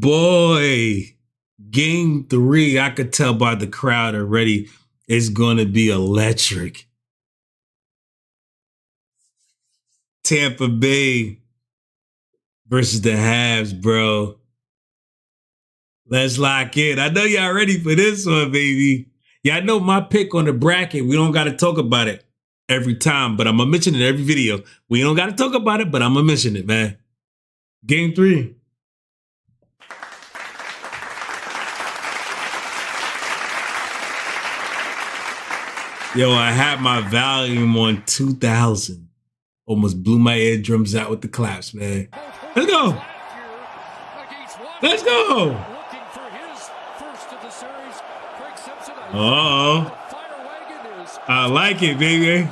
boy. Game 3, I could tell by the crowd already, is going to be electric. Tampa Bay versus the Habs, bro. Let's lock in. I know y'all ready for this one, baby. Y'all know my pick on the bracket. We don't got to talk about it every time, but I'm going to mention it every video. We don't got to talk about it, but I'm going to mention it, man. Game 3. Yo, I had my volume on 2,000. Almost blew my eardrums out with the claps, man. Let's go. Let's go. Uh-oh. I like it, baby.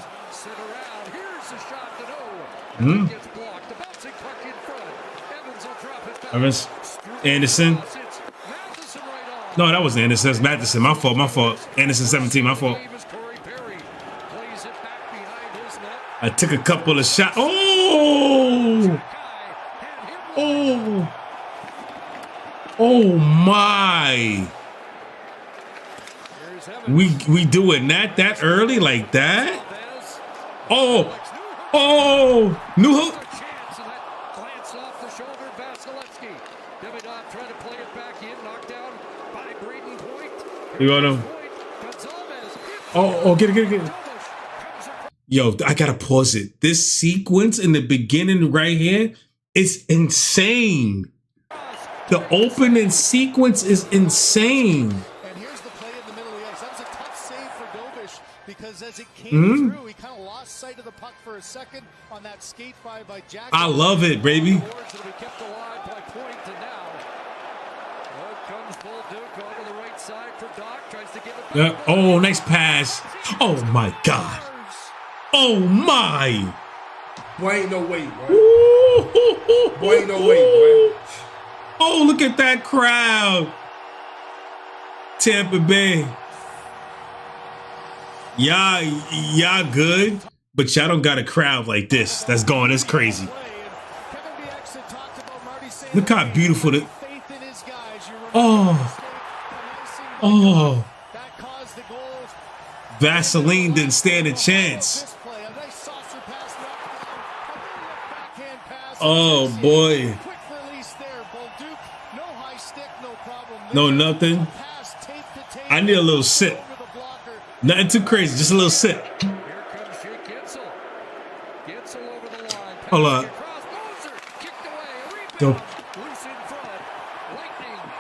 Anderson. No, that wasn't Anderson. That's Matheson. My fault. My fault. Anderson 17. My fault. I took a couple of shots. Oh! Oh! Oh my! We doing that early like that? Oh! Oh! New hook. You got him. Oh! Get it. Yo, I gotta pause it. This sequence in the beginning right here is insane. The opening sequence is insane. And here's the play in the middle of the ice. That was a tough save for Gobish because as it came through, he kind of lost sight of the puck for a second on that skate by Jackson. I love it, baby. Yeah. Oh, nice pass. Oh my God. Oh my! Boy, ain't no way, boy. Boy, ain't no way, boy. Oh, look at that crowd. Tampa Bay. Y'all good, but y'all don't got a crowd like this. That's going, it's crazy. Look how beautiful it. Oh. Vaseline didn't stand a chance. Oh boy. No, nothing. I need a little sip. Nothing too crazy, just a little sip. Hold on. Go.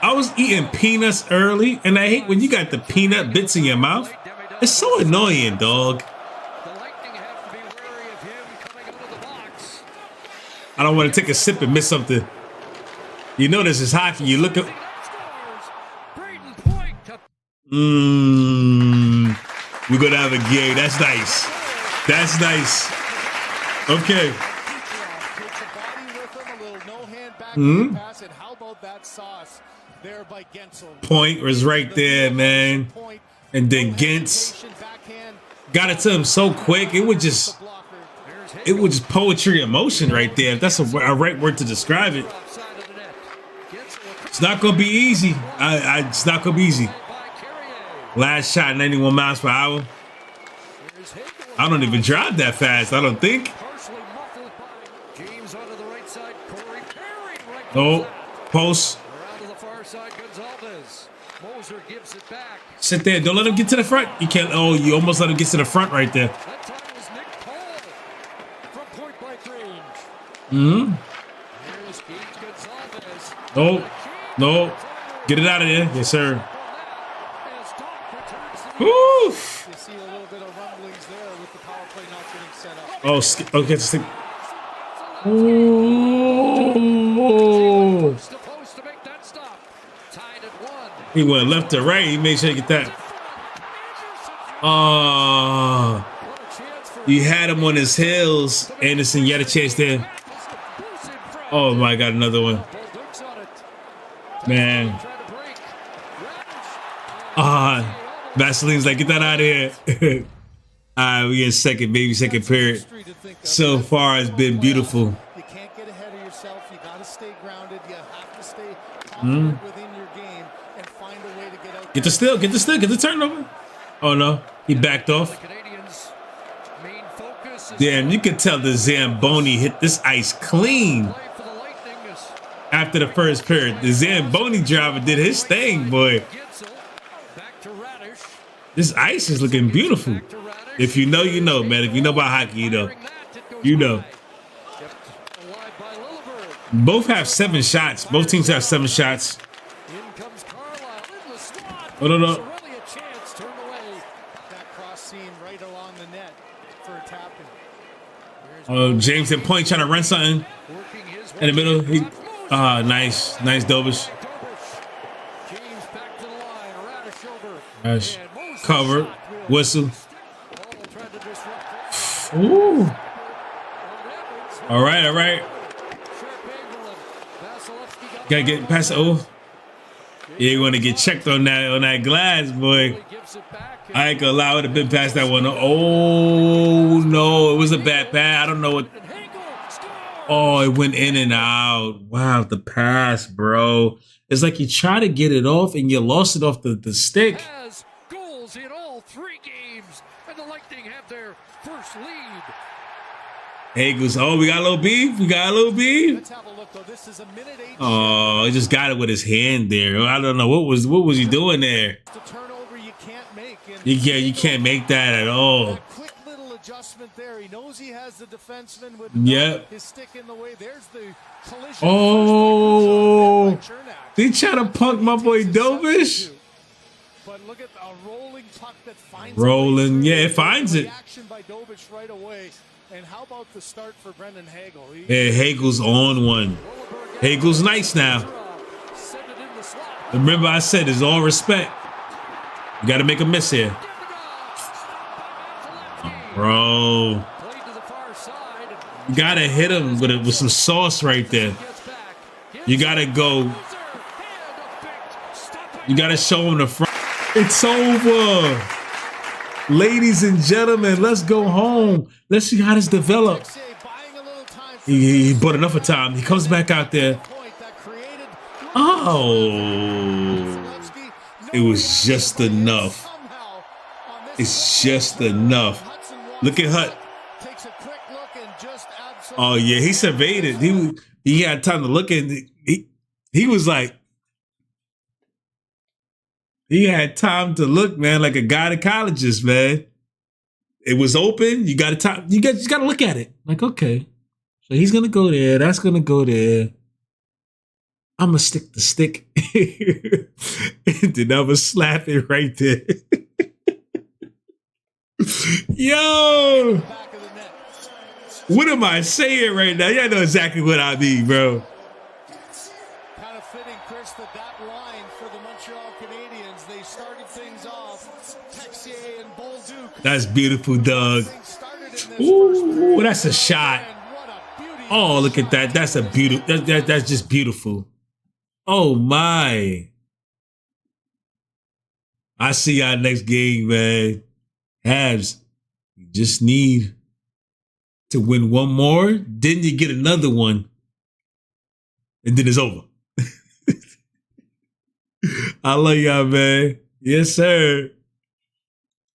I was eating peanuts early, and I hate when you got the peanut bits in your mouth. It's so annoying, dog. I don't want to take a sip and miss something. You know this is hockey. You look at... We're going to have a game. That's nice. That's nice. Okay. Point was right there, man. And then Gintz got it to him so quick. It was just poetry in motion right there. If that's a right word to describe it. It's not gonna be easy. It's not gonna be easy. Last shot, 91 miles per hour. I don't even drive that fast. I don't think. Oh, post. Sit there. Don't let him get to the front. You can't. Oh, you almost let him get to the front right there. No. Get it out of there. Yes, sir. Oof. Oh, okay. Stick. Oh. He went left to right. He made sure to get that. You had him on his heels. Anderson, you had a chance there. Oh my God, another one. Man. Vaseline's like, get that out of here. All right, we in second, baby, second period. So far, it's been beautiful. You can't get ahead of yourself. You got to stay grounded. You have to stay confident within your game, and find a way to get out. Get the steal, get the steal, get the turnover. Oh no, he backed off. Damn, you can tell the Zamboni hit this ice clean. After the first period, the Zamboni driver did his thing, boy. This ice is looking beautiful. If you know, you know, man. If you know about hockey, you know. You know. Both have 7 shots. Both teams have 7 shots. Oh, no, no. Oh, James at point trying to run something in the middle. Nice. Nice, Dobish. Nice. Cover. Whistle. Ooh. All right, all right. Gotta get past the Yeah, you want to get checked on that glass, boy. I ain't gonna allow it to been past that one. Oh no, it was a bad pass. I don't know what. Oh, it went in and out. Wow, the pass, bro. It's like you try to get it off and you lost it off the stick. Goals in all 3 games, and the Lightning have their first lead. Hagels, oh, we got a little beef. We got a little beef. Let's have a look, though. This is a minute 8. Oh, he just got it with his hand there. I don't know what was he doing there. The turnover you can't make. You can't make that at all. That quick little adjustment there. He knows he has the defenseman with his stick in the way. There's the collision. Oh, they try to punk my boy Dobish. But look at a rolling puck that finds rolling. Yeah, it finds it. Action by Dobish right away. And how about the start for Brendan Hagel? Yeah, Hagel's on one. Hagel's nice now. Remember I said it's all respect. You got to make a miss here. Bro. You got to hit him with some sauce right there. You got to go. You got to show him the front. It's over. Ladies and gentlemen, let's go home. Let's see how this develops. He bought enough of time. He comes back out there. Oh. It was just enough. It's just enough. Look at Hut. Oh, yeah, he surveyed it. He had time to look at it. He was like, he had time to look, man, like a gynecologist, man. It was open. You got to you just got to look at it. Like, okay, so he's gonna go there. That's gonna go there. I'm gonna stick the stick, and then I'm gonna slap it right there. Yo, what am I saying right now? Y'all know exactly what I mean, bro. Kind of fitting, Chris, that line for the Montreal Canadiens. They started things off. Texier and Bolduc. That's beautiful, Doug. Ooh, that's a shot. Oh, look at that. That's a beautiful. That's just beautiful. Oh my. I see y'all next game, man. Habs, you just need to win one more. Then you get another one. And then it's over. I love y'all, man. Yes, sir.